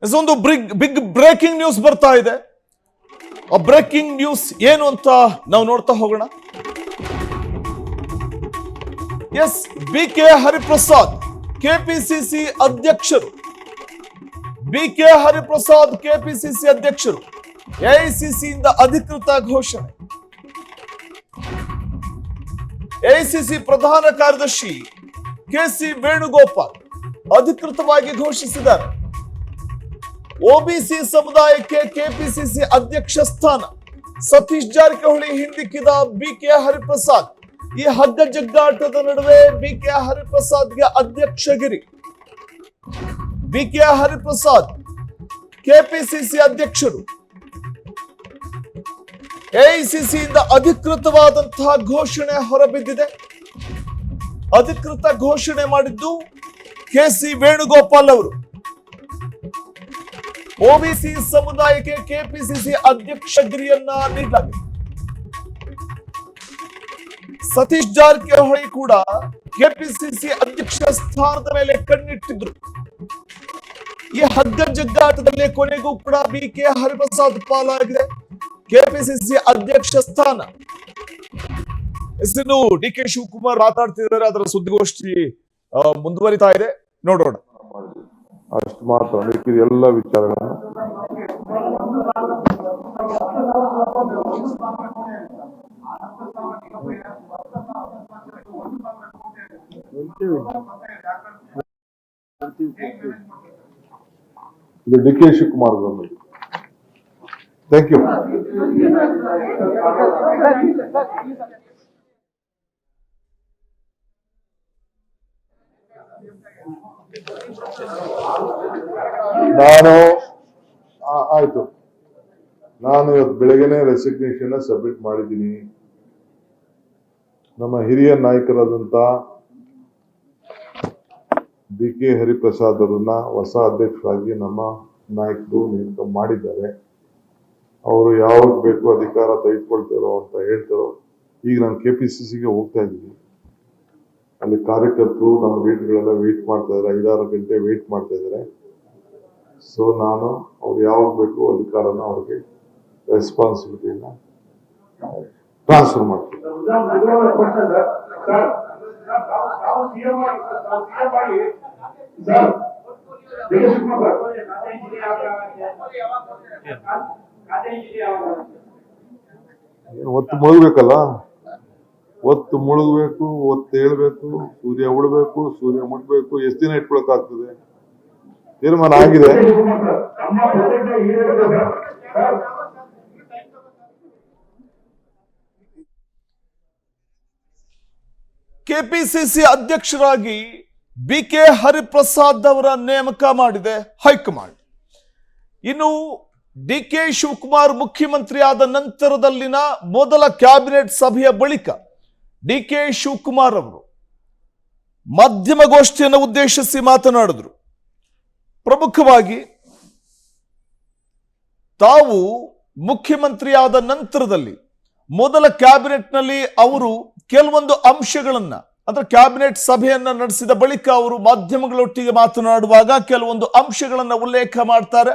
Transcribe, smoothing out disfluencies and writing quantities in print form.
ಒಂದು big breaking news ಬರ್ತಾ ಇದೆ. ಆ ಬ್ರೇಕಿಂಗ್ ನ್ಯೂಸ್ ಏನು ಅಂತ ನಾವು ನೋಡ್ತಾ ಹೋಗೋಣ. Yes, B K. ಹರಿಪ್ರಸಾದ್ ಕೆಪಿಸಿಸಿ ಅಧ್ಯಕ್ಷರು. ಬಿ.ಕೆ. ಹರಿಪ್ರಸಾದ್ ಕೆಪಿಸಿಸಿ ಅಧ್ಯಕ್ಷರು. ಎಐಸಿಸಿಯಿಂದ ಅಧಿಕೃತ ಘೋಷಣೆ. ಎಐಸಿಸಿ ಪ್ರಧಾನ ಕಾರ್ಯದರ್ಶಿ ಕೆ.ಸಿ. ವೇಣುಗೋಪಾಲ್ ಅಧಿಕೃತವಾಗಿ ಘೋಷಿಸಿದ್ದಾರೆ. ಒಬಿಸಿ ಸಮುದಾಯಕ್ಕೆ ಕೆಪಿಸಿಸಿ ಅಧ್ಯಕ್ಷ ಸ್ಥಾನ. ಸತೀಶ್ ಜಾರಕಿಹೊಳಿ ಹಿಂದಿಕ್ಕಿದ ಬಿ.ಕೆ. ಹರಿಪ್ರಸಾದ್. ಈ ಹಗ್ಗ ಜಗ್ಗಾಟದ ನಡುವೆ ಬಿ.ಕೆ. ಹರಿಪ್ರಸಾದ್ಗೆ ಅಧ್ಯಕ್ಷಗಿರಿ. ಬಿ.ಕೆ. ಹರಿಪ್ರಸಾದ್ ಕೆಪಿಸಿಸಿ ಅಧ್ಯಕ್ಷರು. ಎಐಸಿಸಿಯಿಂದ ಅಧಿಕೃತವಾದಂತಹ ಘೋಷಣೆ ಹೊರಬಿದ್ದಿದೆ. ಅಧಿಕೃತ ಘೋಷಣೆ ಮಾಡಿದ್ದು ಕೆ.ಸಿ. ವೇಣುಗೋಪಾಲ್ ಅವರು. ಒಬಿಸಿ ಸಮುದಾಯಕ್ಕೆ ಕೆಪಿಸಿಸಿ ಅಧ್ಯಕ್ಷಗಿರಿಯನ್ನ ನೀಡಲಾಗಿದೆ. ಸತೀಶ್ ಜಾರಕಿಹೊಳಿ ಕೂಡ ಕೆಪಿಸಿಸಿ ಅಧ್ಯಕ್ಷ ಸ್ಥಾನದ ಮೇಲೆ ಕಣ್ಣಿಟ್ಟಿದ್ರು. ಈ ಹಗ್ಗ ಜಗ್ಗಾಟದಲ್ಲಿ ಕೊನೆಗೂ ಕೂಡ ಬಿ.ಕೆ. ಹರಿಪ್ರಸಾದ್ ಪಾಲಾಗಿದೆ ಕೆಪಿಸಿಸಿ ಅಧ್ಯಕ್ಷ ಸ್ಥಾನ. ಇನ್ನು ಡಿ.ಕೆ. ಶಿವಕುಮಾರ್ ಮಾತಾಡ್ತಿದ್ದಾರೆ. ಅದರ ಸುದ್ದಿಗೋಷ್ಠಿ ಮುಂದುವರಿತಾ ಇದೆ, ನೋಡೋಣ. ಅಷ್ಟು ಮಾತ್ರ ಎಲ್ಲ ವಿಚಾರಗಳನ್ನು ಇದು DK. Shivakumar government. Thank you. ಆಯ್ತು, ನಾನು ಇವತ್ತು ಬೆಳಗ್ಗೆನೆ ರೆಸಿಗ್ನೇಷನ್ ಸಬ್ಮಿಟ್ ಮಾಡಿದ್ದೀನಿ. ನಮ್ಮ ಹಿರಿಯ ನಾಯಕರಾದಂತ ಬಿ.ಕೆ. ಹರಿಪ್ರಸಾದ್ ಅವರನ್ನ ಹೊಸ ಅಧ್ಯಕ್ಷರಾಗಿ ನಮ್ಮ ನಾಯಕರು ನೇಮಕ ಮಾಡಿದ್ದಾರೆ. ಅವರು ಯಾವಾಗ ಬೇಕು ಅಧಿಕಾರ ತೆಗೆದುಕೊಳ್ತಾರೋ ಅಂತ ಹೇಳ್ತಾರೋ. ಈಗ ನಾನು ಕೆಪಿಸಿಸಿಗೆ ಹೋಗ್ತಾ ಇದ್ದೀನಿ. ಅಲ್ಲಿ ಕಾರ್ಯಕರ್ತರು ನಮ್ಮ ಲೀಡರ್ಗಳೆಲ್ಲ ವೇಟ್ ಮಾಡ್ತಾ ಇದ್ದಾರೆ, 5-6 ಗಂಟೆ ವೇಟ್ ಮಾಡ್ತಾ ಇದ್ದಾರೆ. ಸೊ ನಾನು ಅವ್ರು ಯಾವಾಗ ಬೇಕು ಅಧಿಕಾರನ ಅವ್ರಿಗೆ ರೆಸ್ಪಾನ್ಸಿಬಿಲಿಟಿನ ಟ್ರಾನ್ಸ್ಫರ್ ಮಾಡ್ತೀನಿ. ಒತ್ತು ಮುಳುಗಬೇಕಲ್ಲ, ಒತ್ತು ಮುಳುಗಬೇಕು, ಒತ್ತು ಹೇಳ್ಬೇಕು, ಸೂರ್ಯ ಉಡ್ಬೇಕು, ಸೂರ್ಯ ಮುಟ್ಬೇಕು. ಎಷ್ಟು ದಿನ ಇಟ್ಕೊಳಕ್ ಆಗ್ತದೆ? ತೀರ್ಮಾನ ಆಗಿದೆ. ಕೆಪಿಸಿಸಿ ಅಧ್ಯಕ್ಷರಾಗಿ ಬಿ.ಕೆ. ಹರಿಪ್ರಸಾದ್ ಅವರ ನೇಮಕ ಮಾಡಿದೆ ಹೈಕಮಾಂಡ್. ಇನ್ನು ಡಿ.ಕೆ. ಶಿವಕುಮಾರ್ ಮುಖ್ಯಮಂತ್ರಿ ಆದ ನಂತರದಲ್ಲಿನ ಮೊದಲ ಕ್ಯಾಬಿನೆಟ್ ಸಭೆಯ ಬಳಿಕ ಡಿ.ಕೆ. ಶಿವಕುಮಾರ್ ಅವರು ಮಾಧ್ಯಮಗೋಷ್ಠಿಯನ್ನು ಉದ್ದೇಶಿಸಿ ಮಾತನಾಡಿದರು. ಪ್ರಮುಖವಾಗಿ ತಾವು ಮುಖ್ಯಮಂತ್ರಿ ಆದ ನಂತರದಲ್ಲಿ ಮೊದಲ ಕ್ಯಾಬಿನೆಟ್ನಲ್ಲಿ ಅವರು ಕೆಲವೊಂದು ಅಂಶಗಳನ್ನ, ಅಂದ್ರೆ ಕ್ಯಾಬಿನೆಟ್ ಸಭೆಯನ್ನ ನಡೆಸಿದ ಬಳಿಕ ಅವರು ಮಾಧ್ಯಮಗಳೊಟ್ಟಿಗೆ ಮಾತನಾಡುವಾಗ ಕೆಲವೊಂದು ಅಂಶಗಳನ್ನ ಉಲ್ಲೇಖ ಮಾಡ್ತಾರೆ.